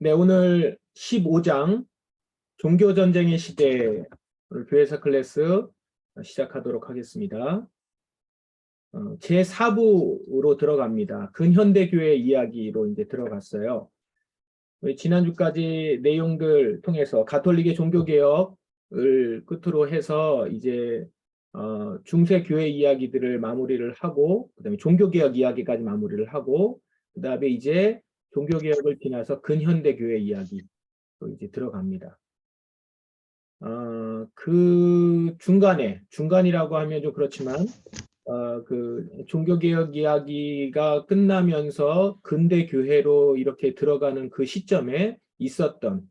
네, 오늘 15장 종교전쟁의 시대 오늘 교회사 클래스 시작하도록 하겠습니다. 제4부로 들어갑니다. 근현대교회 이야기로 이제 들어갔어요. 지난주까지 내용들 통해서 가톨릭의 종교개혁을 끝으로 해서 이제 중세교회 이야기들을 마무리를 하고, 그 다음에 종교개혁 이야기까지 마무리를 하고, 그 다음에 이제 종교개혁을 지나서 근현대교회 이야기로 이제 들어갑니다. 그 중간이라고 하면 좀 그렇지만, 그 종교개혁 이야기가 끝나면서 근대교회로 이렇게 들어가는 그 시점에 있었던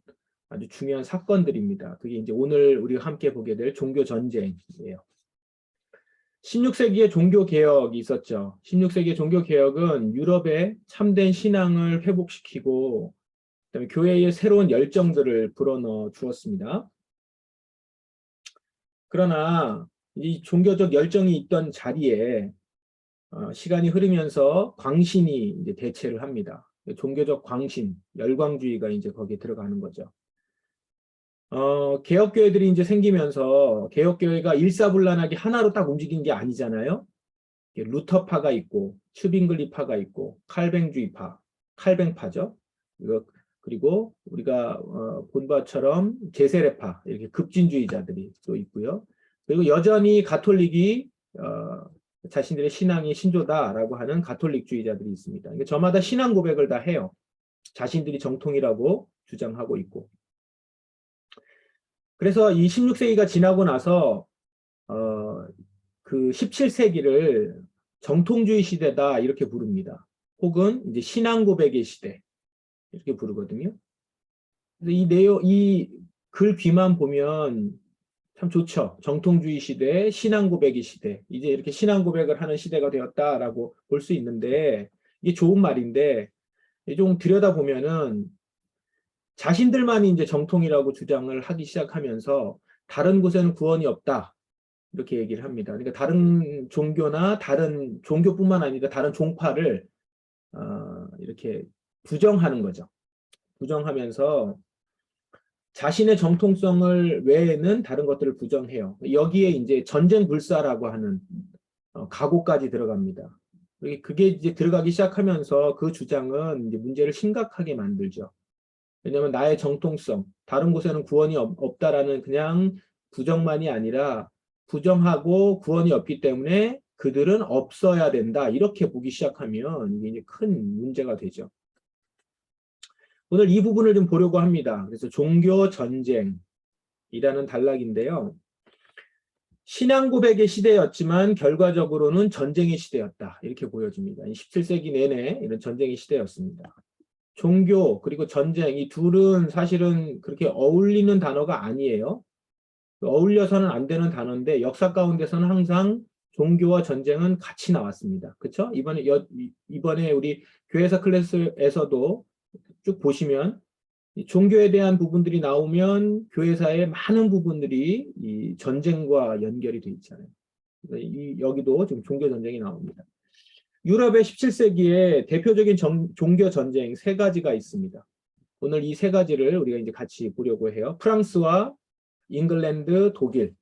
아주 중요한 사건들입니다. 그게 이제 오늘 우리가 함께 보게 될 종교전쟁이에요. 16세기에 종교개혁이 있었죠. 16세기의 종교개혁은 유럽의 참된 신앙을 회복시키고 그다음에 교회의 새로운 열정들을 불어넣어 주었습니다. 그러나 이 종교적 열정이 있던 자리에 시간이 흐르면서 광신이 이제 대체를 합니다. 종교적 광신, 열광주의가 이제 거기에 들어가는 거죠. 개혁교회들이 이제 생기면서 개혁교회가 일사불란하게 하나로 딱 움직인 게 아니잖아요. 루터파가 있고, 슈빙글리파가 있고, 칼뱅주의파, 칼뱅파죠. 그리고 우리가 본 바처럼 제세례파, 이렇게 급진주의자들이 또 있고요. 그리고 여전히 가톨릭이 자신들의 신앙이 신조다라고 하는 가톨릭주의자들이 있습니다. 그러니까 저마다 신앙 고백을 다 해요. 자신들이 정통이라고 주장하고 있고. 그래서 이 16세기가 지나고 나서 그 17세기를 정통주의 시대다 이렇게 부릅니다. 혹은 이제 신앙 고백의 시대 이렇게 부르거든요. 그래서 이 글 귀만 보면 참 좋죠. 정통주의 시대, 신앙 고백의 시대. 이제 이렇게 신앙 고백을 하는 시대가 되었다라고 볼 수 있는데 이게 좋은 말인데 좀 들여다보면은 자신들만이 이제 정통이라고 주장을 하기 시작하면서 다른 곳에는 구원이 없다. 이렇게 얘기를 합니다. 그러니까 다른 종교나 다른 종교뿐만 아니라 다른 종파를 이렇게 부정하는 거죠. 부정하면서 자신의 정통성을 외에는 다른 것들을 부정해요. 여기에 이제 전쟁 불사라고 하는 각오까지 들어갑니다. 그게 이제 들어가기 시작하면서 그 주장은 이제 문제를 심각하게 만들죠. 왜냐하면 나의 정통성, 다른 곳에는 구원이 없다라는 그냥 부정만이 아니라 부정하고 구원이 없기 때문에 그들은 없어야 된다. 이렇게 보기 시작하면 이게 이제 큰 문제가 되죠. 오늘 이 부분을 좀 보려고 합니다. 그래서 종교 전쟁이라는 단락인데요. 신앙 고백의 시대였지만 결과적으로는 전쟁의 시대였다. 이렇게 보여집니다. 17세기 내내 이런 전쟁의 시대였습니다. 종교 그리고 전쟁 이 둘은 사실은 그렇게 어울리는 단어가 아니에요. 어울려서는 안 되는 단어인데 역사 가운데서는 항상 종교와 전쟁은 같이 나왔습니다. 그렇죠? 이번에 우리 교회사 클래스에서도 쭉 보시면 이 종교에 대한 부분들이 나오면 교회사의 많은 부분들이 이 전쟁과 연결이 돼 있잖아요. 여기도 지금 종교 전쟁이 나옵니다. 유럽의 17세기에 대표적인 종교 전쟁 세 가지가 있습니다. 오늘 이 세 가지를 우리가 이제 같이 보려고 해요. 프랑스와 잉글랜드, 독일.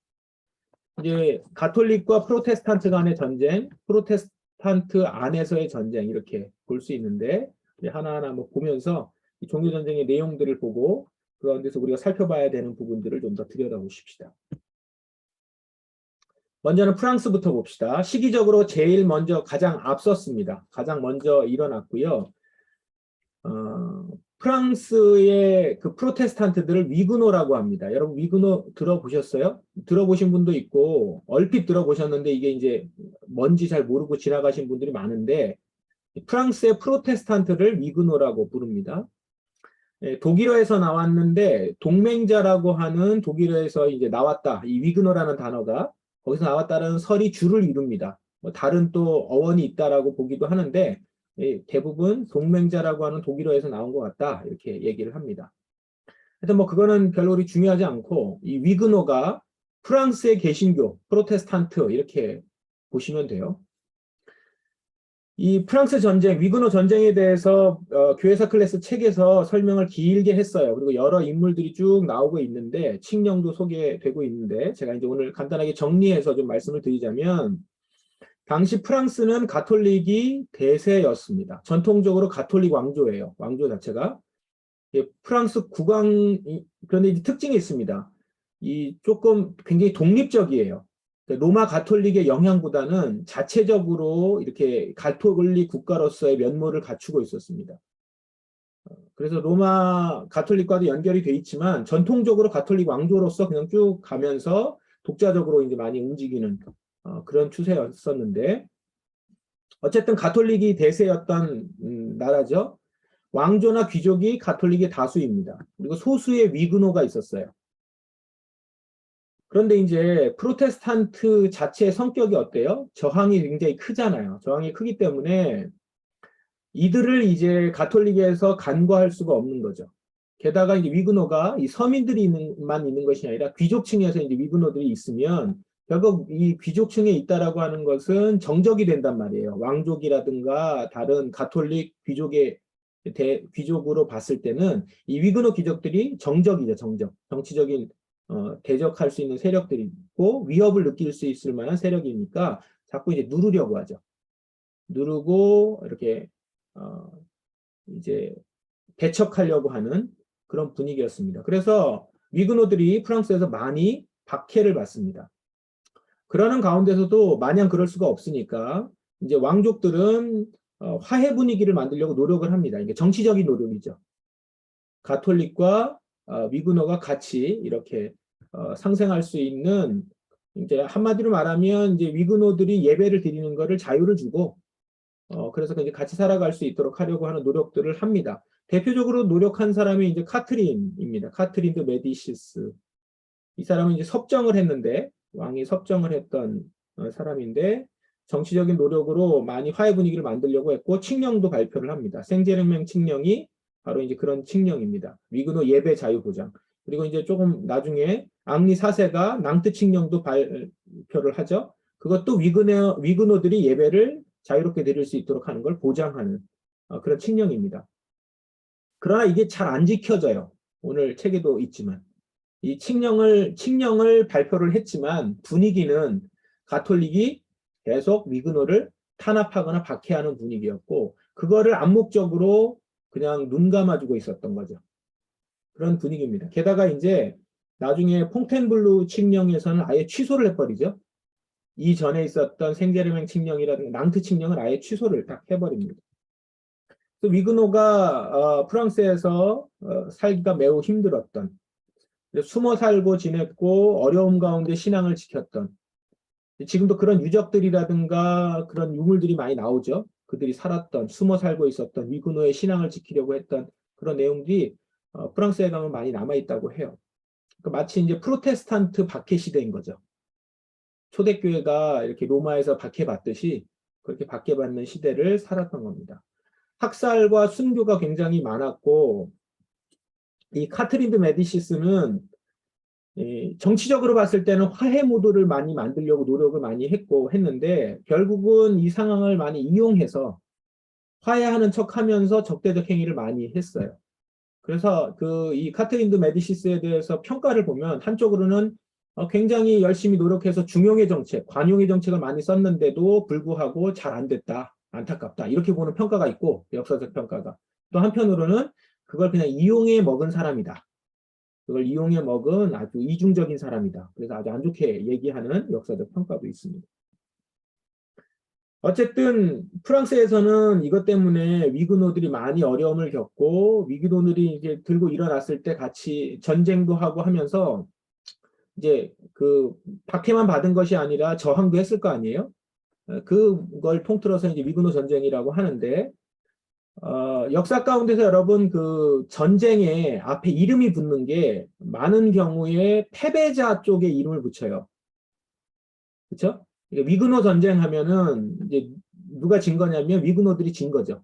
이제 가톨릭과 프로테스탄트 간의 전쟁, 프로테스탄트 안에서의 전쟁 이렇게 볼 수 있는데 하나하나 한번 보면서 이 종교 전쟁의 내용들을 보고 그 가운데서 우리가 살펴봐야 되는 부분들을 좀 더 들여다보십시다. 먼저는 프랑스부터 봅시다. 시기적으로 제일 먼저 가장 앞섰습니다. 가장 먼저 일어났고요. 프랑스의 그 프로테스탄트들을 위그노라고 합니다. 여러분 위그노 들어보셨어요? 들어보신 분도 있고 얼핏 들어보셨는데 이게 이제 뭔지 잘 모르고 지나가신 분들이 많은데 프랑스의 프로테스탄트를 위그노라고 부릅니다. 독일어에서 나왔는데 동맹자라고 하는 독일어에서 이제 나왔다. 이 위그노라는 단어가 거기서 나왔다는 설이 주를 이룹니다. 다른 또 어원이 있다라고 보기도 하는데 대부분 동맹자라고 하는 독일어에서 나온 것 같다. 이렇게 얘기를 합니다. 하여튼 뭐 그거는 별로 우리 중요하지 않고 이 위그노가 프랑스의 개신교, 프로테스탄트 이렇게 보시면 돼요. 이 프랑스 전쟁, 위그노 전쟁에 대해서 교회사 클래스 책에서 설명을 길게 했어요. 그리고 여러 인물들이 쭉 나오고 있는데, 칙령도 소개되고 있는데, 제가 이제 오늘 간단하게 정리해서 좀 말씀을 드리자면, 당시 프랑스는 가톨릭이 대세였습니다. 전통적으로 가톨릭 왕조예요. 왕조 자체가. 프랑스 국왕, 그런데 이제 특징이 있습니다. 이 조금 굉장히 독립적이에요. 로마 가톨릭의 영향보다는 자체적으로 이렇게 가톨릭 국가로서의 면모를 갖추고 있었습니다. 그래서 로마 가톨릭과도 연결이 돼 있지만 전통적으로 가톨릭 왕조로서 그냥 쭉 가면서 독자적으로 이제 많이 움직이는 그런 추세였었는데, 어쨌든 가톨릭이 대세였던 나라죠. 왕조나 귀족이 가톨릭의 다수입니다. 그리고 소수의 위그노가 있었어요. 그런데 이제 프로테스탄트 자체의 성격이 어때요? 저항이 굉장히 크잖아요. 저항이 크기 때문에 이들을 이제 가톨릭에서 간과할 수가 없는 거죠. 게다가 이제 위그노가 이 서민들만 있는 것이 아니라 귀족층에서 이제 위그노들이 있으면 결국 이 귀족층에 있다라고 하는 것은 정적이 된단 말이에요. 왕족이라든가 다른 가톨릭 귀족으로 봤을 때는 이 위그노 귀족들이 정적이죠, 정적. 정치적인 대적할 수 있는 세력들이고 위협을 느낄 수 있을 만한 세력이니까 자꾸 이제 누르려고 하죠. 누르고 이렇게 이제 배척하려고 하는 그런 분위기였습니다. 그래서 위그노들이 프랑스에서 많이 박해를 받습니다. 그러는 가운데서도 마냥 그럴 수가 없으니까 이제 왕족들은 화해 분위기를 만들려고 노력을 합니다. 이게 정치적인 노력이죠. 가톨릭과 위그노가 같이 이렇게 상생할 수 있는, 이제 한마디로 말하면 이제 위그노들이 예배를 드리는 것을 자유를 주고 그래서 이제 같이 살아갈 수 있도록 하려고 하는 노력들을 합니다. 대표적으로 노력한 사람이 이제 카트린입니다. 카트린 드 메디시스. 이 사람은 이제 섭정을 했는데, 왕이 섭정을 했던 사람인데, 정치적인 노력으로 많이 화해 분위기를 만들려고 했고, 칙령도 발표를 합니다. 생제르맹 칙령이 바로 이제 그런 칙령입니다. 위그노 예배 자유 보장. 그리고 이제 조금 나중에 앙리 4세가 낭트 칙령도 발표를 하죠. 그것도 위그노들이 예배를 자유롭게 드릴 수 있도록 하는 걸 보장하는 그런 칙령입니다. 그러나 이게 잘 안 지켜져요. 오늘 책에도 있지만. 이 칙령을 발표를 했지만 분위기는 가톨릭이 계속 위그노를 탄압하거나 박해하는 분위기였고, 그거를 암묵적으로 그냥 눈 감아주고 있었던 거죠. 그런 분위기입니다. 게다가 이제 나중에 퐁텐블루 칙령에서는 아예 취소를 해버리죠. 이전에 있었던 생제르맹 칙령이라든가 낭트 칙령을 아예 취소를 딱 해버립니다. 위그노가 프랑스에서 살기가 매우 힘들었던, 숨어 살고 지냈고 어려움 가운데 신앙을 지켰던, 지금도 그런 유적들이라든가 그런 유물들이 많이 나오죠. 그들이 살았던, 숨어 살고 있었던 위그노의 신앙을 지키려고 했던 그런 내용들이 프랑스에 가면 많이 남아있다고 해요. 그러니까 마치 이제 프로테스탄트 박해 시대인 거죠. 초대교회가 이렇게 로마에서 박해받듯이 그렇게 박해받는 시대를 살았던 겁니다. 학살과 순교가 굉장히 많았고, 이 카트린 드 메디시스는 정치적으로 봤을 때는 화해 모드를 많이 만들려고 노력을 많이 했는데 결국은 이 상황을 많이 이용해서 화해하는 척하면서 적대적 행위를 많이 했어요. 그래서 이 카트린 드 메디시스에 대해서 평가를 보면 한쪽으로는 굉장히 열심히 노력해서 중용의 정책, 관용의 정책을 많이 썼는데도 불구하고 잘 안 됐다, 안타깝다, 이렇게 보는 평가가 있고, 역사적 평가가. 또 한편으로는 그걸 그냥 이용해 먹은 사람이다, 그걸 이용해 먹은 아주 이중적인 사람이다, 그래서 아주 안 좋게 얘기하는 역사적 평가도 있습니다. 어쨌든 프랑스에서는 이것 때문에 위그노들이 많이 어려움을 겪고, 위그노들이 이제 들고 일어났을 때 같이 전쟁도 하고 하면서 이제 그 박해만 받은 것이 아니라 저항도 했을 거 아니에요. 그걸 통틀어서 이제 위그노 전쟁이라고 하는데, 역사 가운데서 여러분 그 전쟁에 앞에 이름이 붙는 게 많은 경우에 패배자 쪽에 이름을 붙여요. 그렇죠? 위그노 전쟁 하면은 이제 누가 진 거냐면 위그노들이 진 거죠.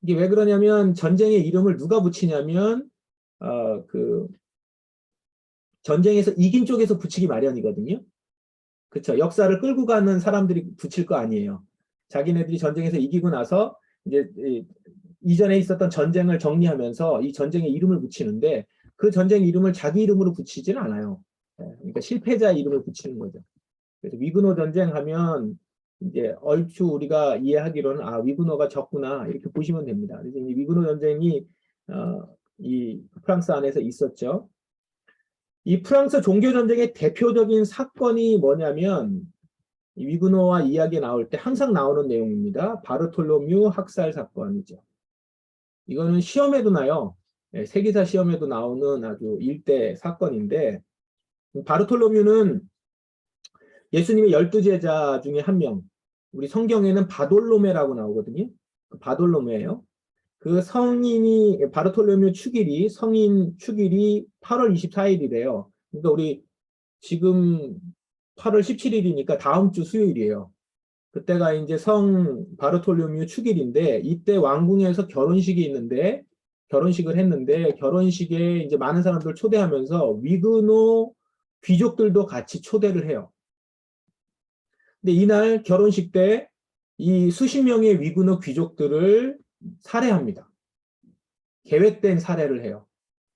이게 왜 그러냐면 전쟁의 이름을 누가 붙이냐면 그 전쟁에서 이긴 쪽에서 붙이기 마련이거든요. 그렇죠? 역사를 끌고 가는 사람들이 붙일 거 아니에요. 자기네들이 전쟁에서 이기고 나서 이제 이전에 있었던 전쟁을 정리하면서 이 전쟁에 이름을 붙이는데 그 전쟁 이름을 자기 이름으로 붙이지는 않아요. 그러니까 실패자 이름을 붙이는 거죠. 그래서 위그노 전쟁 하면 이제 얼추 우리가 이해하기로는 위그노가 졌구나 이렇게 보시면 됩니다. 그래서 이 위그노 전쟁이 이 프랑스 안에서 있었죠. 이 프랑스 종교 전쟁의 대표적인 사건이 뭐냐면 이 위그노와 이야기 나올 때 항상 나오는 내용입니다. 바르톨로뮤 학살 사건이죠. 이거는 시험에도 나요. 세계사 시험에도 나오는 아주 일대 사건인데 바르톨로뮤는 예수님의 12제자 중에 한 명. 우리 성경에는 바돌로메라고 나오거든요. 그 바돌로메예요. 그 성인이 바르톨로메 축일이 성인 축일이 8월 24일이래요. 그러니까 우리 지금 8월 17일이니까 다음 주 수요일이에요. 그때가 이제 성 바르톨로메 축일인데 이때 왕궁에서 결혼식이 있는데 결혼식을 했는데 결혼식에 이제 많은 사람들 초대하면서 위그노 귀족들도 같이 초대를 해요. 근데 이날 결혼식 때 이 수십 명의 위그노 귀족들을 살해합니다. 계획된 살해를 해요.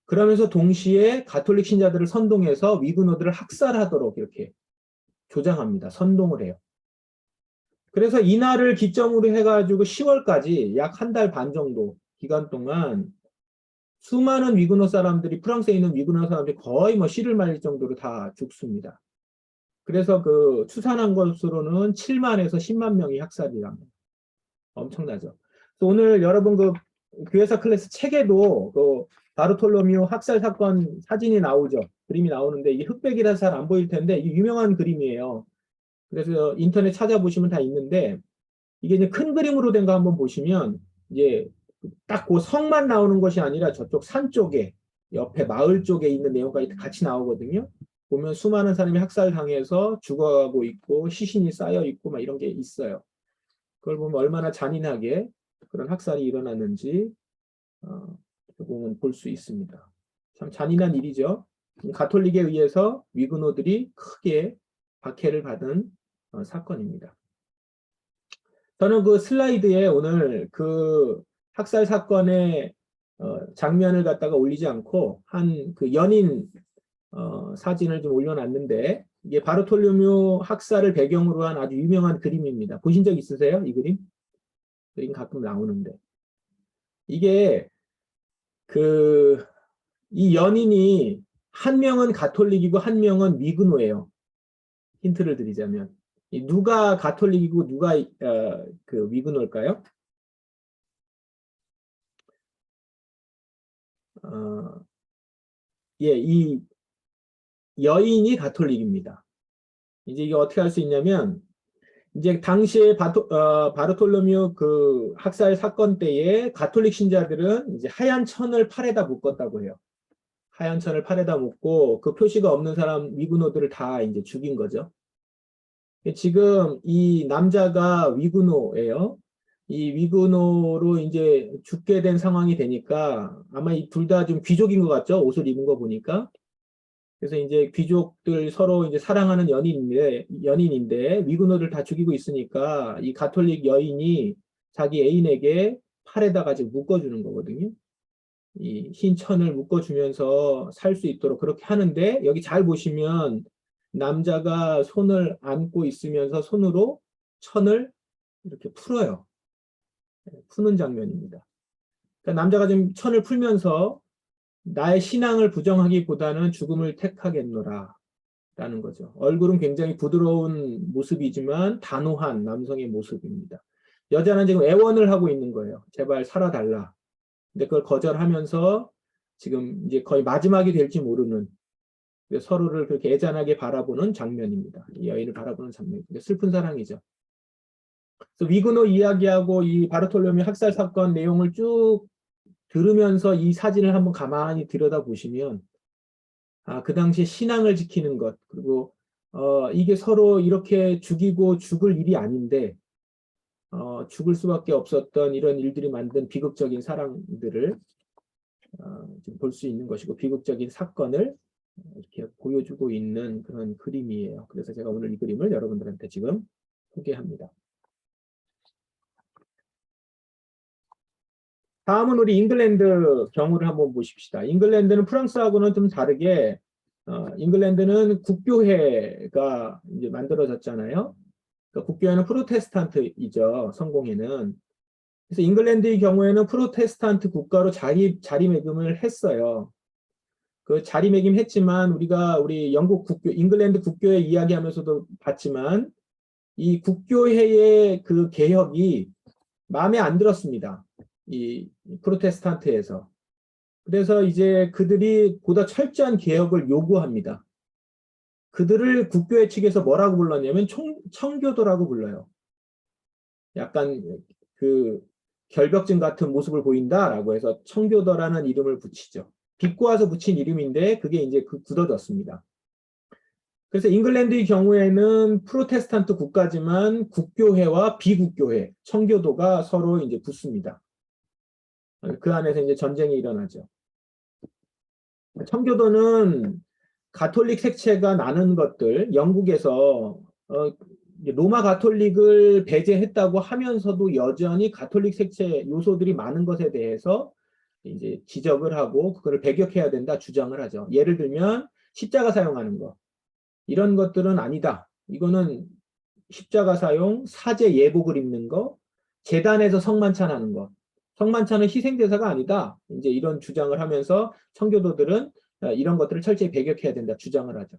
그러면서 동시에 가톨릭 신자들을 선동해서 위그노들을 학살하도록 이렇게 조장합니다. 선동을 해요. 그래서 이날을 기점으로 해가지고 10월까지 약 한 달 반 정도 기간 동안 수많은 위그노 사람들이 프랑스에 있는 위그노 사람들이 거의 뭐 씨를 말릴 정도로 다 죽습니다. 그래서 그 추산한 것으로는 7만에서 10만 명이 학살이랍니다. 엄청나죠. 오늘 여러분 그 교회사 클래스 책에도 그 바르톨로미오 학살 사건 사진이 나오죠. 그림이 나오는데 이게 흑백이라서 잘 안 보일 텐데 이게 유명한 그림이에요. 그래서 인터넷 찾아보시면 다 있는데 이게 이제 큰 그림으로 된 거 한번 보시면 이제 딱 그 성만 나오는 것이 아니라 저쪽 산 쪽에 옆에 마을 쪽에 있는 내용까지 같이 나오거든요. 보면 수많은 사람이 학살당해서 죽어가고 있고 시신이 쌓여 있고 막 이런 게 있어요. 그걸 보면 얼마나 잔인하게 그런 학살이 일어났는지 보면 볼 수 있습니다. 참 잔인한 일이죠. 가톨릭에 의해서 위그노들이 크게 박해를 받은 사건입니다. 저는 그 슬라이드에 오늘 그 학살 사건의 장면을 갖다가 올리지 않고 한 그 연인 사진을 좀 올려놨는데 이게 바르톨로뮤 학살을 배경으로 한 아주 유명한 그림입니다. 보신 적 있으세요? 이 그림? 그림 가끔 나오는데 이게 그 이 연인이 한 명은 가톨릭이고 한 명은 위그노예요. 힌트를 드리자면 누가 가톨릭이고 누가 그 위그노일까요? 이 여인이 가톨릭입니다. 이제 이게 어떻게 할 수 있냐면 이제 당시에 바르톨로뮤 그 학살 사건 때에 가톨릭 신자들은 이제 하얀 천을 팔에다 묶었다고 해요. 하얀 천을 팔에다 묶고 그 표시가 없는 사람 위그노들을 다 이제 죽인 거죠. 지금 이 남자가 위그노예요. 이 위그노로 이제 죽게 된 상황이 되니까 아마 이 둘 다 좀 귀족인 것 같죠? 옷을 입은 거 보니까. 그래서 이제 귀족들 서로 이제 사랑하는 연인인데 위그노들 다 죽이고 있으니까 이 가톨릭 여인이 자기 애인에게 팔에다가 지금 묶어주는 거거든요. 이 흰 천을 묶어주면서 살 수 있도록 그렇게 하는데 여기 잘 보시면 남자가 손을 안고 있으면서 손으로 천을 이렇게 풀어요. 푸는 장면입니다. 그러니까 남자가 지금 천을 풀면서 나의 신앙을 부정하기보다는 죽음을 택하겠노라 라는 거죠. 얼굴은 굉장히 부드러운 모습이지만 단호한 남성의 모습입니다. 여자는 지금 애원을 하고 있는 거예요. 제발 살아달라. 근데 그걸 거절하면서 지금 이제 거의 마지막이 될지 모르는 서로를 그렇게 애잔하게 바라보는 장면입니다. 이 여인을 바라보는 장면. 슬픈 사랑이죠. 그래서 위그노 이야기하고 이 바르톨로메 학살 사건 내용을 쭉 들으면서 이 사진을 한번 가만히 들여다보시면 그 당시에 신앙을 지키는 것 그리고 이게 서로 이렇게 죽이고 죽을 일이 아닌데 죽을 수밖에 없었던 이런 일들이 만든 비극적인 사랑들을 볼 수 있는 것이고 비극적인 사건을 이렇게 보여주고 있는 그런 그림이에요. 그래서 제가 오늘 이 그림을 여러분들한테 지금 소개합니다. 다음은 우리 잉글랜드 경우를 한번 보십시다. 잉글랜드는 프랑스하고는 좀 다르게 잉글랜드는 국교회가 이제 만들어졌잖아요. 그러니까 국교회는 프로테스탄트이죠. 성공회는. 그래서 잉글랜드의 경우에는 프로테스탄트 국가로 자리매김을 했어요. 그 자리매김했지만 우리 영국 국교, 잉글랜드 국교회 이야기하면서도 봤지만 이 국교회의 그 개혁이 마음에 안 들었습니다. 이 프로테스탄트에서. 그래서 이제 그들이 보다 철저한 개혁을 요구합니다. 그들을 국교회 측에서 뭐라고 불렀냐면 청교도라고 불러요. 약간 그 결벽증 같은 모습을 보인다라고 해서 청교도라는 이름을 붙이죠. 비꼬아서 붙인 이름인데 그게 이제 굳어졌습니다. 그래서 잉글랜드의 경우에는 프로테스탄트 국가지만 국교회와 비국교회, 청교도가 서로 이제 붙습니다. 그 안에서 이제 전쟁이 일어나죠. 청교도는 가톨릭 색채가 나는 것들, 영국에서 로마 가톨릭을 배제했다고 하면서도 여전히 가톨릭 색채 요소들이 많은 것에 대해서 이제 지적을 하고 그거를 배격해야 된다 주장을 하죠. 예를 들면 십자가 사용하는 것. 이런 것들은 아니다. 이거는 십자가 사용, 사제 예복을 입는 거, 제단에서 성만찬 하는 것. 성만찬은 희생제사가 아니다. 이제 이런 주장을 하면서 청교도들은 이런 것들을 철저히 배격해야 된다 주장을 하죠.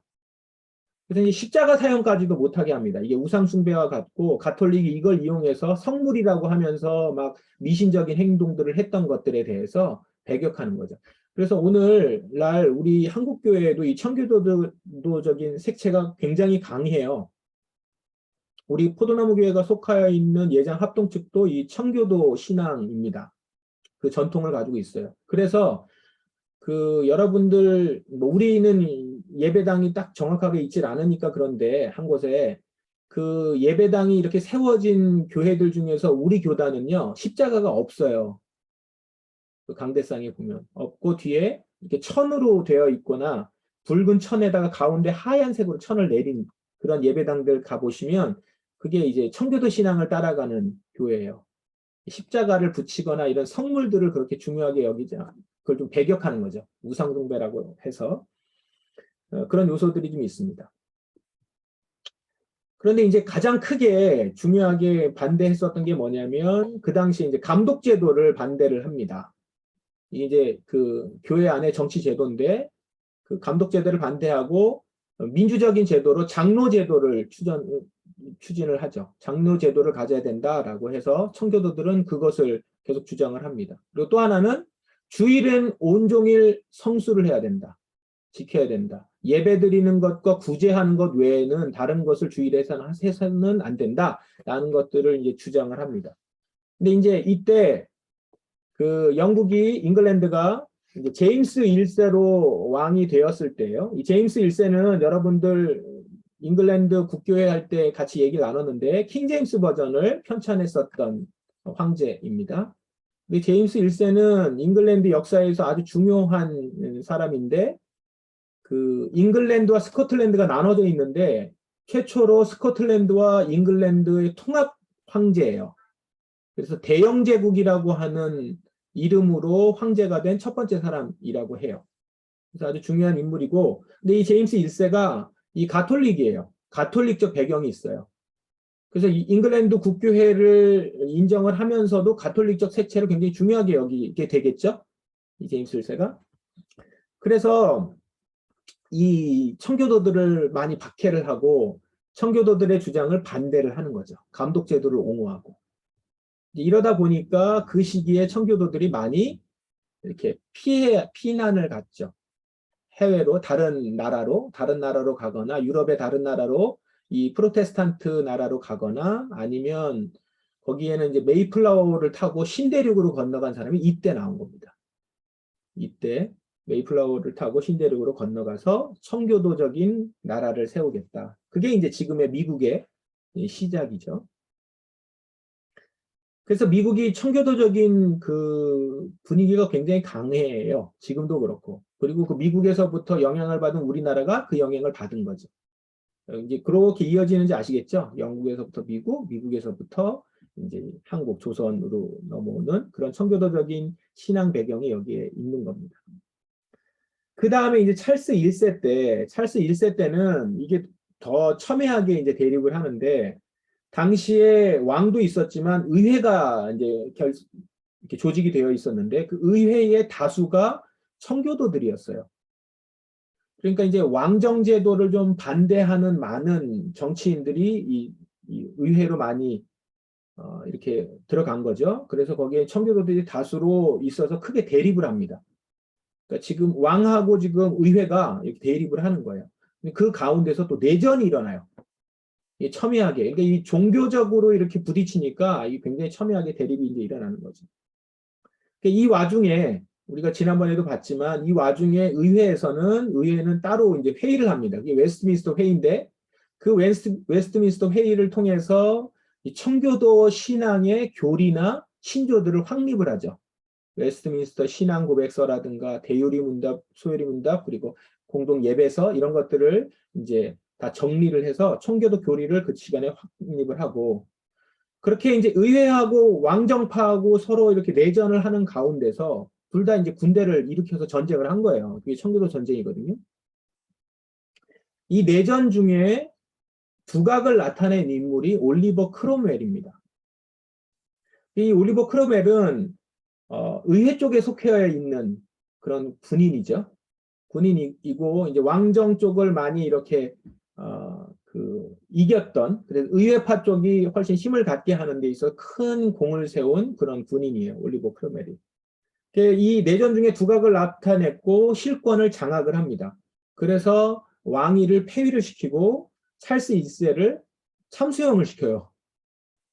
그래서 이 십자가 사용까지도 못하게 합니다. 이게 우상숭배와 같고 가톨릭이 이걸 이용해서 성물이라고 하면서 막 미신적인 행동들을 했던 것들에 대해서 배격하는 거죠. 그래서 오늘날 우리 한국교회에도 이 청교도적인 색채가 굉장히 강해요. 우리 포도나무교회가 속하여 있는 예장 합동 측도 이 청교도 신앙입니다. 그 전통을 가지고 있어요. 그래서 그 여러분들 뭐 우리는 예배당이 딱 정확하게 있질 않으니까 그런데 한 곳에 그 예배당이 이렇게 세워진 교회들 중에서 우리 교단은요 십자가가 없어요. 그 강대상에 보면 없고 뒤에 이렇게 천으로 되어 있거나 붉은 천에다가 가운데 하얀색으로 천을 내린 그런 예배당들 가보시면 그게 이제 청교도 신앙을 따라가는 교회예요. 십자가를 붙이거나 이런 성물들을 그렇게 중요하게 여기지 그걸 좀 배격하는 거죠. 우상숭배라고 해서 그런 요소들이 좀 있습니다. 그런데 이제 가장 크게 중요하게 반대했었던 게 뭐냐면 그 당시 이제 감독제도를 반대를 합니다. 이제 그 교회 안에 정치 제도인데 그 감독제도를 반대하고 민주적인 제도로 장로제도를 추진을 하죠. 장로제도를 가져야 된다라고 해서 청교도들은 그것을 계속 주장을 합니다. 그리고 또 하나는 주일은 온종일 성수를 해야 된다. 지켜야 된다. 예배 드리는 것과 구제하는 것 외에는 다른 것을 주일에서는 안 된다라는 것들을 이제 주장을 합니다. 근데 이제 이때 그 영국이 잉글랜드가 이제 제임스 1세로 왕이 되었을 때요. 이 제임스 1세는 여러분들 잉글랜드 국교회 할 때 같이 얘기를 나눴는데 킹 제임스 버전을 편찬했었던 황제입니다. 근데 제임스 1세는 잉글랜드 역사에서 아주 중요한 사람인데 그 잉글랜드와 스코틀랜드가 나눠져 있는데 최초로 스코틀랜드와 잉글랜드의 통합 황제예요. 그래서 대영제국이라고 하는 이름으로 황제가 된 첫 번째 사람이라고 해요. 그래서 아주 중요한 인물이고, 근데 이 제임스 1세가 이 가톨릭이에요. 가톨릭적 배경이 있어요. 그래서 이 잉글랜드 국교회를 인정을 하면서도 가톨릭적 색채를 굉장히 중요하게 여기게 되겠죠. 이 제임스 1세가. 그래서 이 청교도들을 많이 박해를 하고 청교도들의 주장을 반대를 하는 거죠. 감독제도를 옹호하고. 이러다 보니까 그 시기에 청교도들이 많이 이렇게 피난을 갔죠. 해외로 다른 나라로 가거나 유럽의 다른 나라로 이 프로테스탄트 나라로 가거나 아니면 거기에는 이제 메이플라워를 타고 신대륙으로 건너간 사람이 이때 나온 겁니다. 이때 메이플라워를 타고 신대륙으로 건너가서 청교도적인 나라를 세우겠다. 그게 이제 지금의 미국의 시작이죠. 그래서 미국이 청교도적인 그 분위기가 굉장히 강해요. 지금도 그렇고. 그리고 그 미국에서부터 영향을 받은 우리나라가 그 영향을 받은 거죠. 이제 그렇게 이어지는지 아시겠죠? 영국에서부터 미국, 미국에서부터 이제 한국 조선으로 넘어오는 그런 청교도적인 신앙 배경이 여기에 있는 겁니다. 그 다음에 이제 찰스 1세 때는 이게 더 첨예하게 이제 대립을 하는데, 당시에 왕도 있었지만 의회가 이제 이렇게 조직이 되어 있었는데, 그 의회의 다수가 청교도들이었어요. 그러니까 이제 왕정제도를 좀 반대하는 많은 정치인들이 이 의회로 많이 이렇게 들어간 거죠. 그래서 거기에 청교도들이 다수로 있어서 크게 대립을 합니다. 그러니까 지금 왕하고 지금 의회가 이렇게 대립을 하는 거예요. 그 가운데서 또 내전이 일어나요. 첨예하게. 그러니까 이 종교적으로 이렇게 부딪히니까 이 굉장히 첨예하게 대립이 이제 일어나는 거죠. 그러니까 이 와중에 우리가 지난번에도 봤지만 이 와중에 의회는 따로 이제 회의를 합니다. 그게 웨스트민스터 회의인데, 그 웨스트민스터 회의를 통해서 이 청교도 신앙의 교리나 신조들을 확립을 하죠. 웨스트민스터 신앙 고백서라든가 대요리 문답, 소요리 문답, 그리고 공동 예배서 이런 것들을 이제 다 정리를 해서 청교도 교리를 그 시간에 확립을 하고, 그렇게 이제 의회하고 왕정파하고 서로 이렇게 내전을 하는 가운데서 둘 다 이제 군대를 일으켜서 전쟁을 한 거예요. 그게 청교도 전쟁이거든요. 이 내전 중에 두각을 나타낸 인물이 올리버 크롬웰입니다. 이 올리버 크롬웰은 의회 쪽에 속해 있는 그런 군인이죠. 군인이고 이제 왕정 쪽을 많이 이렇게 이겼던, 그래서 의회파 쪽이 훨씬 힘을 갖게 하는 데 있어서 큰 공을 세운 그런 군인이에요. 올리버 크롬웰이. 이 내전 중에 두각을 나타냈고 실권을 장악을 합니다. 그래서 왕위를 폐위를 시키고 찰스 1세를 참수형을 시켜요.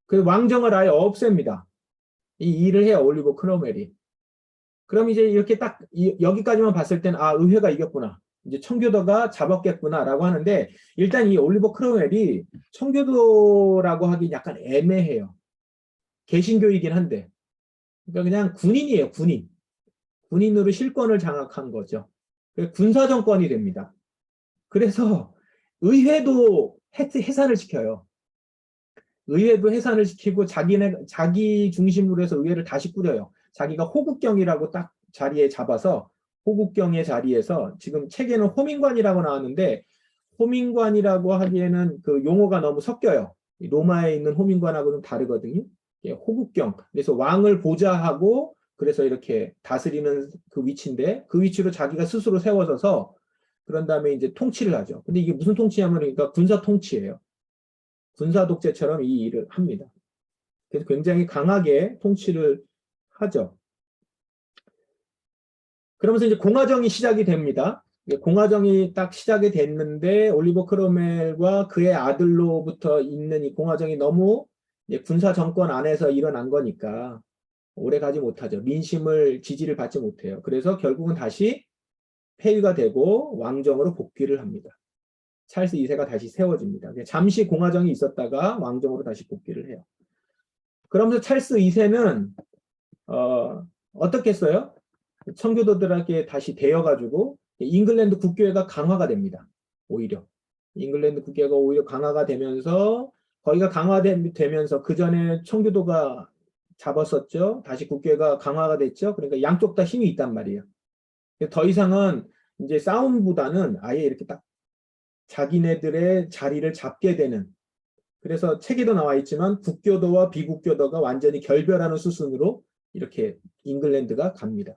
그 왕정을 아예 없앱니다. 이 일을 해요, 올리버 크롬웰이. 그럼 이제 이렇게 딱 여기까지만 봤을 때는 의회가 이겼구나, 이제 청교도가 잡았겠구나라고 하는데, 일단 이 올리버 크롬웰이 청교도라고 하기 약간 애매해요. 개신교이긴 한데. 그러니까 그냥 군인이에요, 군인. 군인으로 실권을 장악한 거죠. 군사 정권이 됩니다. 그래서 의회도 해산을 시켜요. 의회도 해산을 시키고 자기 중심으로 해서 의회를 다시 꾸려요. 자기가 호국경이라고 딱 자리에 잡아서, 호국경의 자리에서, 지금 책에는 호민관이라고 나왔는데 호민관이라고 하기에는 그 용어가 너무 섞여요. 로마에 있는 호민관하고는 다르거든요. 호국경. 그래서 왕을 보좌하고 그래서 이렇게 다스리는 그 위치인데, 그 위치로 자기가 스스로 세워져서 그런 다음에 이제 통치를 하죠. 근데 이게 무슨 통치냐면, 그러니까 군사 통치예요. 군사 독재처럼 이 일을 합니다. 그래서 굉장히 강하게 통치를 하죠. 그러면서 이제 공화정이 시작이 됩니다. 공화정이 딱 시작이 됐는데, 올리버 크롬웰과 그의 아들로부터 있는 이 공화정이 너무 군사 정권 안에서 일어난 거니까 오래 가지 못하죠. 민심을, 지지를 받지 못해요. 그래서 결국은 다시 폐위가 되고 왕정으로 복귀를 합니다. 찰스 2세가 다시 세워집니다. 잠시 공화정이 있었다가 왕정으로 다시 복귀를 해요. 그러면서 찰스 2세는 어떻게 했어요? 청교도들에게 다시 대여가지고 잉글랜드 국교회가 강화가 됩니다. 오히려 잉글랜드 국교회가 오히려 강화가 되면서, 거기가 강화되면서 그 전에 청교도가 잡았었죠. 다시 국교회가 강화가 됐죠. 그러니까 양쪽 다 힘이 있단 말이에요. 더 이상은 이제 싸움보다는 아예 이렇게 딱 자기네들의 자리를 잡게 되는, 그래서 책에도 나와 있지만 국교도와 비국교도가 완전히 결별하는 수순으로 이렇게 잉글랜드가 갑니다.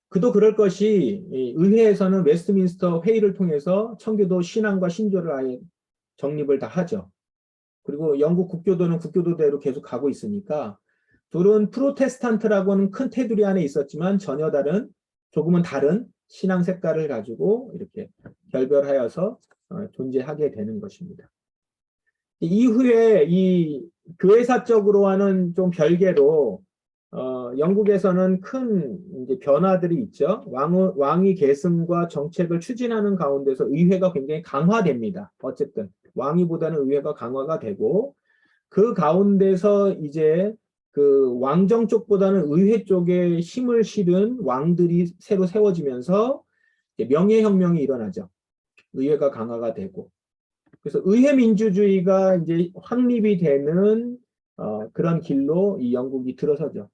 그도 그럴 것이, 의회에서는 웨스트민스터 회의를 통해서 청교도 신앙과 신조를 아예 정립을 다 하죠. 그리고 영국 국교도는 국교도대로 계속 가고 있으니까, 둘은 프로테스탄트라고 하는 큰 테두리 안에 있었지만 전혀 조금은 다른 신앙 색깔을 가지고 이렇게 결별하여서 존재하게 되는 것입니다. 이후에 이 교회사적으로와는 좀 별개로 영국에서는 큰 이제 변화들이 있죠. 왕위 계승과 정책을 추진하는 가운데서 의회가 굉장히 강화됩니다. 어쨌든 왕위보다는 의회가 강화가 되고, 그 가운데서 이제 그 왕정 쪽보다는 의회 쪽에 힘을 실은 왕들이 새로 세워지면서 명예혁명이 일어나죠. 의회가 강화가 되고. 그래서 의회 민주주의가 이제 확립이 되는 그런 길로 이 영국이 들어서죠.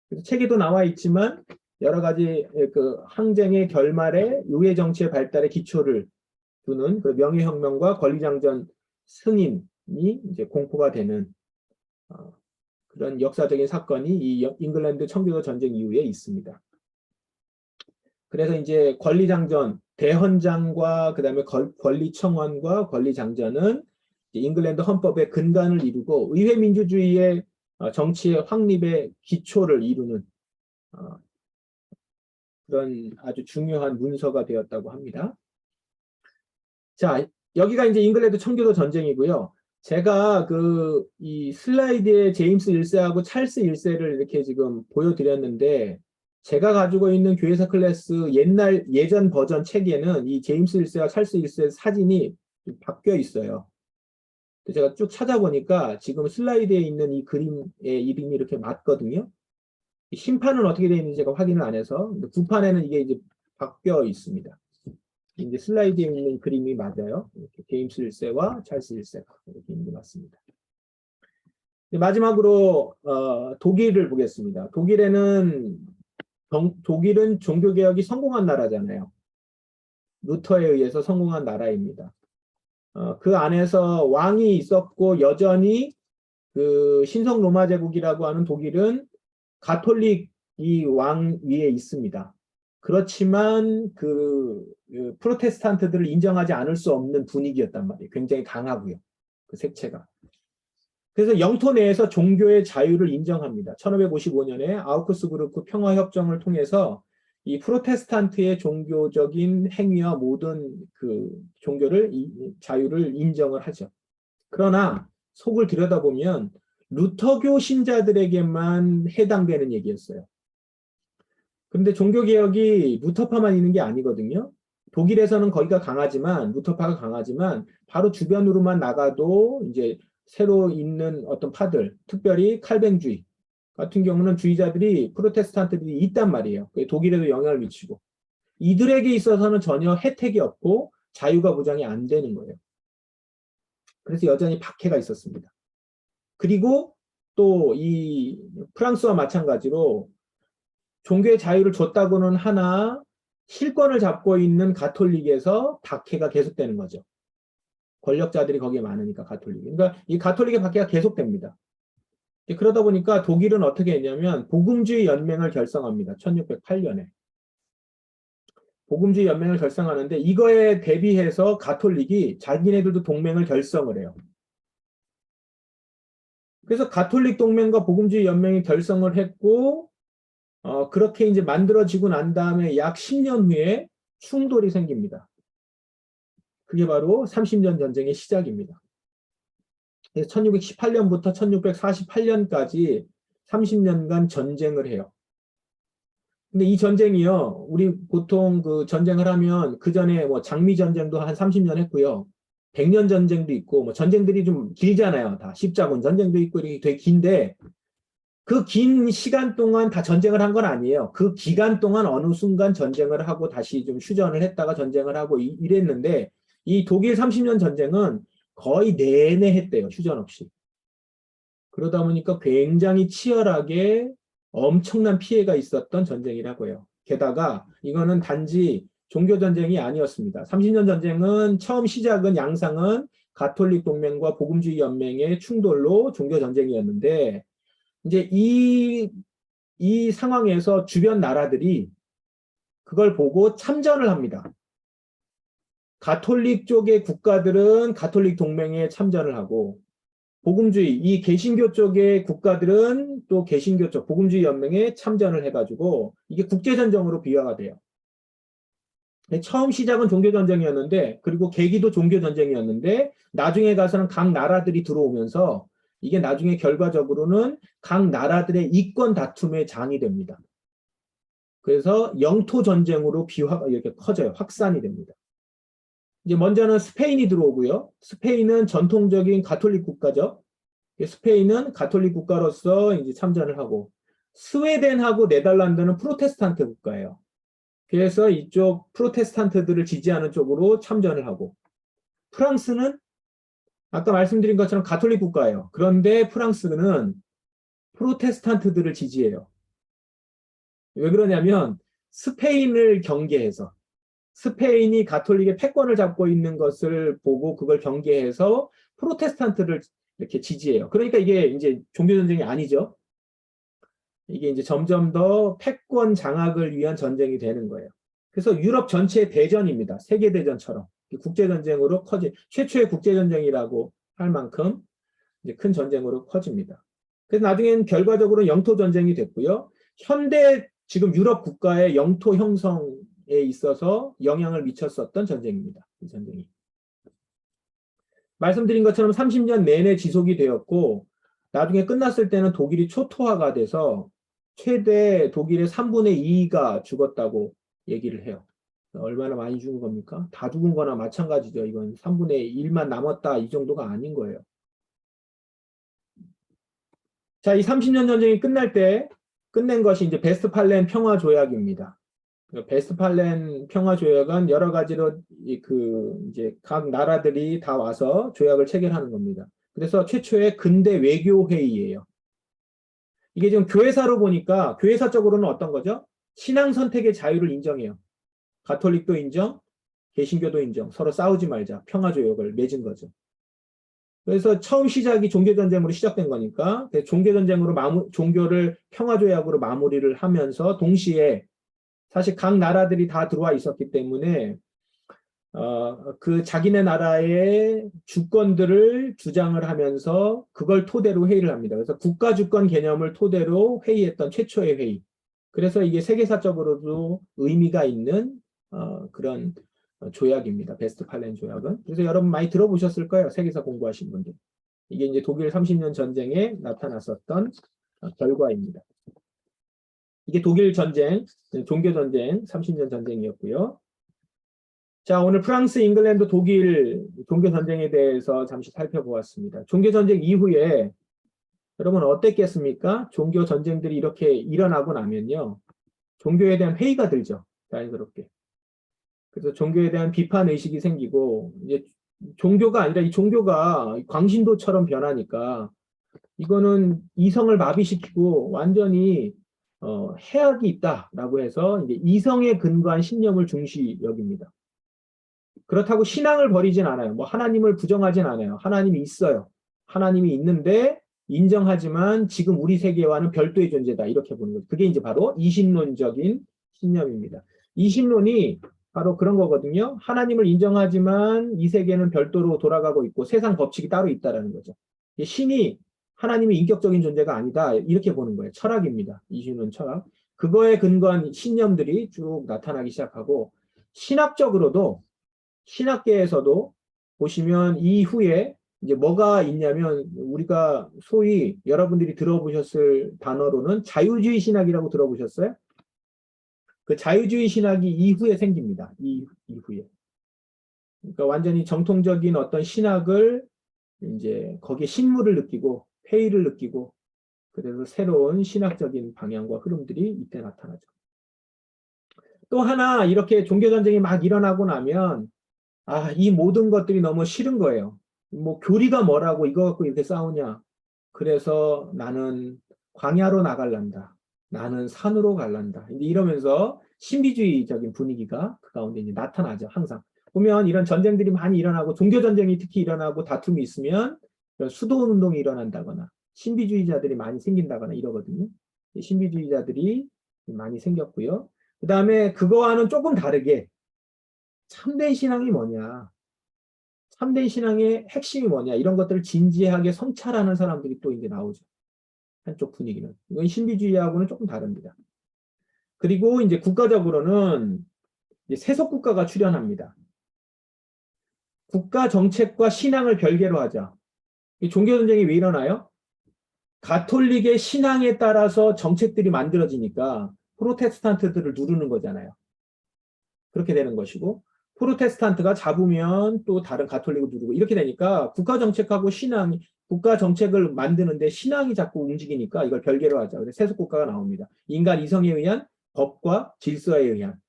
그래서 책에도 나와 있지만 여러 가지 그 항쟁의 결말에 의회 정치의 발달에 기초를 두는 그 명예혁명과 권리장전 승인이 이제 공포가 되는 그런 역사적인 사건이 이 잉글랜드 청교도 전쟁 이후에 있습니다. 그래서 이제 권리장전, 대헌장과 그다음에 권리청원과 권리장전은 잉글랜드 헌법의 근간을 이루고 의회 민주주의의 정치의 확립의 기초를 이루는 그런 아주 중요한 문서가 되었다고 합니다. 자, 여기가 이제 잉글랜드 청교도 전쟁이고요. 제가 이 슬라이드에 제임스 1세하고 찰스 1세를 이렇게 지금 보여드렸는데, 제가 가지고 있는 교회사 클래스 예전 버전 책에는 이 제임스 1세와 찰스 1세 사진이 바뀌어 있어요. 제가 쭉 찾아보니까 지금 슬라이드에 있는 이 그림의 이름이 이렇게 맞거든요. 심판은 어떻게 되어 있는지 제가 확인을 안 해서, 구판에는 이게 이제 바뀌어 있습니다. 이제 슬라이드에 있는 그림이 맞아요. 이렇게 제임스 1세와 찰스 1세가 이렇게 있는 게 맞습니다. 마지막으로 독일을 보겠습니다. 독일은 종교개혁이 성공한 나라잖아요. 루터에 의해서 성공한 나라입니다. 그 안에서 왕이 있었고 여전히 그 신성 로마 제국이라고 하는 독일은 가톨릭이 왕 위에 있습니다. 그렇지만 그 프로테스탄트들을 인정하지 않을 수 없는 분위기였단 말이에요. 굉장히 강하고요. 그 색채가. 그래서 영토 내에서 종교의 자유를 인정합니다. 1555년에 아우크스부르크 평화협정을 통해서 이 프로테스탄트의 종교적인 행위와 모든 그 자유를 인정을 하죠. 그러나 속을 들여다보면 루터교 신자들에게만 해당되는 얘기였어요. 그런데 종교개혁이 루터파만 있는 게 아니거든요. 독일에서는 거기가 강하지만, 루터파가 강하지만, 바로 주변으로만 나가도 이제 새로 있는 어떤 파들, 특별히 칼뱅주의 같은 경우는 주의자들이, 프로테스탄트들이 있단 말이에요. 독일에도 영향을 미치고. 이들에게 있어서는 전혀 혜택이 없고 자유가 보장이 안 되는 거예요. 그래서 여전히 박해가 있었습니다. 그리고 또 이 프랑스와 마찬가지로 종교의 자유를 줬다고는 하나 실권을 잡고 있는 가톨릭에서 박해가 계속되는 거죠. 권력자들이 거기에 많으니까 가톨릭. 그러니까 이 가톨릭의 박해가 계속됩니다. 그러다 보니까 독일은 어떻게 했냐면 복음주의 연맹을 결성합니다. 1608년에. 복음주의 연맹을 결성하는데 이거에 대비해서 가톨릭이 자기네들도 동맹을 결성을 해요. 그래서 가톨릭 동맹과 복음주의 연맹이 결성을 했고 그렇게 이제 만들어지고 난 다음에 약 10년 후에 충돌이 생깁니다. 그게 바로 30년 전쟁의 시작입니다. 그래서 1618년부터 1648년까지 30년간 전쟁을 해요. 근데 이 전쟁이요, 우리 보통 그 전쟁을 하면 그 전에 뭐 장미 전쟁도 한 30년 했고요. 100년 전쟁도 있고, 뭐 전쟁들이 좀 길잖아요. 다 십자군 전쟁도 있고 이렇게 되게 긴데, 그 긴 시간 동안 다 전쟁을 한 건 아니에요. 그 기간 동안 어느 순간 전쟁을 하고 다시 좀 휴전을 했다가 전쟁을 하고 이랬는데, 이 독일 30년 전쟁은 거의 내내 했대요. 휴전 없이. 그러다 보니까 굉장히 치열하게 엄청난 피해가 있었던 전쟁이라고 해요. 게다가 이거는 단지 종교전쟁이 아니었습니다. 30년 전쟁은 처음 시작은 양상은 가톨릭 동맹과 복음주의 연맹의 충돌로 종교전쟁이었는데, 이제 이 상황에서 주변 나라들이 그걸 보고 참전을 합니다. 가톨릭 쪽의 국가들은 가톨릭 동맹에 참전을 하고, 복음주의, 이 개신교 쪽의 국가들은 또 개신교 쪽 복음주의 연맹에 참전을 해가지고 이게 국제전쟁으로 비화가 돼요. 처음 시작은 종교전쟁이었는데, 그리고 계기도 종교전쟁이었는데, 나중에 가서는 각 나라들이 들어오면서 이게 나중에 결과적으로는 각 나라들의 이권 다툼의 장이 됩니다. 그래서 영토 전쟁으로 비화가 이렇게 커져요. 확산이 됩니다. 이제 먼저는 스페인이 들어오고요. 스페인은 전통적인 가톨릭 국가죠. 스페인은 가톨릭 국가로서 이제 참전을 하고, 스웨덴하고 네덜란드는 프로테스탄트 국가예요. 그래서 이쪽 프로테스탄트들을 지지하는 쪽으로 참전을 하고, 프랑스는 아까 말씀드린 것처럼 가톨릭 국가예요. 그런데 프랑스는 프로테스탄트들을 지지해요. 왜 그러냐면 스페인을 경계해서 스페인이 가톨릭의 패권을 잡고 있는 것을 보고 그걸 경계해서 프로테스탄트를 이렇게 지지해요. 그러니까 이게 이제 종교전쟁이 아니죠. 이게 이제 점점 더 패권 장악을 위한 전쟁이 되는 거예요. 그래서 유럽 전체의 대전입니다. 세계대전처럼. 국제전쟁으로 최초의 국제전쟁이라고 할 만큼 이제 큰 전쟁으로 커집니다. 그래서 나중엔 결과적으로 영토전쟁이 됐고요. 현대 지금 유럽 국가의 영토 형성에 있어서 영향을 미쳤었던 전쟁입니다. 이 전쟁이. 말씀드린 것처럼 30년 내내 지속이 되었고 나중에 끝났을 때는 독일이 초토화가 돼서 최대 독일의 3분의 2가 죽었다고 얘기를 해요. 얼마나 많이 죽은 겁니까? 다 죽은 거나 마찬가지죠. 이건 3분의 1만 남았다 이 정도가 아닌 거예요. 자, 이 30년 전쟁이 끝날 때 끝낸 것이 이제 베스트팔렌 평화 조약입니다. 베스트팔렌 평화 조약은 여러 가지로 이제 각 나라들이 다 와서 조약을 체결하는 겁니다. 그래서 최초의 근대 외교 회의예요. 이게 지금 교회사로 보니까 교회사적으로는 어떤 거죠? 신앙 선택의 자유를 인정해요. 가톨릭도 인정, 개신교도 인정. 서로 싸우지 말자. 평화 조약을 맺은 거죠. 그래서 처음 시작이 종교전쟁으로 시작된 거니까 종교전쟁으로 종교를 평화조약으로 마무리를 하면서 동시에 사실 각 나라들이 다 들어와 있었기 때문에 그 자기네 나라의 주권들을 주장을 하면서 그걸 토대로 회의를 합니다. 그래서 국가주권 개념을 토대로 회의했던 최초의 회의. 그래서 이게 세계사적으로도 의미가 있는 그런 조약입니다. 베스트팔렌 조약은. 그래서 여러분 많이 들어보셨을 거예요. 세계사 공부하신 분들. 이게 이제 독일 30년 전쟁에 나타났었던 결과입니다. 이게 독일 전쟁, 종교전쟁 30년 전쟁이었고요. 자, 오늘 프랑스, 잉글랜드, 독일 종교전쟁에 대해서 잠시 살펴보았습니다. 종교전쟁 이후에 여러분 어땠겠습니까? 종교전쟁들이 이렇게 일어나고 나면요. 종교에 대한 회의가 들죠. 자연스럽게. 그래서 종교에 대한 비판 의식이 생기고 이제 종교가 아니라 이 종교가 광신도처럼 변하니까 이거는 이성을 마비시키고 완전히 해악이 있다라고 해서 이제 이성에 근거한 신념을 중시 여깁니다. 그렇다고 신앙을 버리진 않아요. 뭐 하나님을 부정하진 않아요. 하나님이 있어요. 하나님이 있는데 인정하지만 지금 우리 세계와는 별도의 존재다. 이렇게 보는 거죠. 그게 이제 바로 이신론적인 신념입니다. 이신론이 바로 그런 거거든요. 하나님을 인정하지만 이 세계는 별도로 돌아가고 있고 세상 법칙이 따로 있다라는 거죠. 신이 하나님이 인격적인 존재가 아니다. 이렇게 보는 거예요. 철학입니다. 이신론 철학. 그거에 근거한 신념들이 쭉 나타나기 시작하고 신학적으로도 신학계에서도 보시면 이후에 이제 뭐가 있냐면 우리가 소위 여러분들이 들어보셨을 단어로는 자유주의 신학이라고 들어보셨어요? 그 자유주의 신학이 이후에 생깁니다. 이후에. 그러니까 완전히 정통적인 어떤 신학을 이제 거기에 신물을 느끼고 회의를 느끼고 그래서 새로운 신학적인 방향과 흐름들이 이때 나타나죠. 또 하나 이렇게 종교전쟁이 막 일어나고 나면 이 모든 것들이 너무 싫은 거예요. 뭐 교리가 뭐라고 이거 갖고 이렇게 싸우냐. 그래서 나는 광야로 나갈란다. 나는 산으로 갈란다. 이러면서 신비주의적인 분위기가 그 가운데 이제 나타나죠. 항상. 보면 이런 전쟁들이 많이 일어나고 종교전쟁이 특히 일어나고 다툼이 있으면 수도운동이 일어난다거나 신비주의자들이 많이 생긴다거나 이러거든요. 신비주의자들이 많이 생겼고요. 그 다음에 그거와는 조금 다르게 참된 신앙이 뭐냐. 참된 신앙의 핵심이 뭐냐. 이런 것들을 진지하게 성찰하는 사람들이 또 이제 나오죠. 한쪽 분위기는. 이건 신비주의하고는 조금 다릅니다. 그리고 이제 국가적으로는 이제 세속 국가가 출현합니다. 국가 정책과 신앙을 별개로 하자. 이 종교전쟁이 왜 일어나요? 가톨릭의 신앙에 따라서 정책들이 만들어지니까 프로테스탄트들을 누르는 거잖아요. 그렇게 되는 것이고 프로테스탄트가 잡으면 또 다른 가톨릭을 누르고 이렇게 되니까 국가 정책하고 신앙이 국가 정책을 만드는데 신앙이 자꾸 움직이니까 이걸 별개로 하자. 그래서 세속 국가가 나옵니다. 인간 이성에 의한 법과 질서에 의한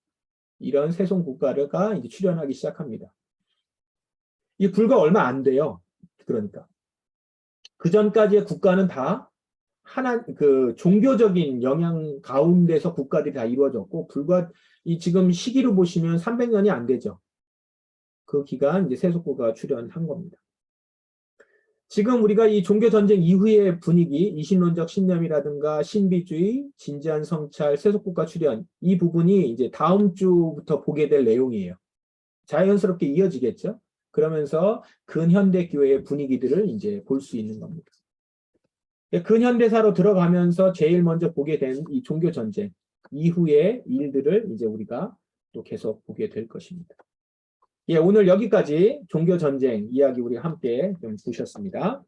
이런 세속 국가가 이제 출현하기 시작합니다. 이 불과 얼마 안 돼요. 그러니까 그 전까지의 국가는 다 하나 그 종교적인 영향 가운데서 국가들이 다 이루어졌고 불과 이 지금 시기로 보시면 300년이 안 되죠. 그 기간 이제 세속국가가 출현한 겁니다. 지금 우리가 이 종교전쟁 이후의 분위기, 이신론적 신념이라든가 신비주의, 진지한 성찰, 세속국가 출현, 이 부분이 이제 다음 주부터 보게 될 내용이에요. 자연스럽게 이어지겠죠? 그러면서 근현대 교회의 분위기들을 이제 볼 수 있는 겁니다. 근현대사로 들어가면서 제일 먼저 보게 된 이 종교전쟁 이후의 일들을 이제 우리가 또 계속 보게 될 것입니다. 예, 오늘 여기까지 종교전쟁 이야기 우리 함께 좀 보셨습니다.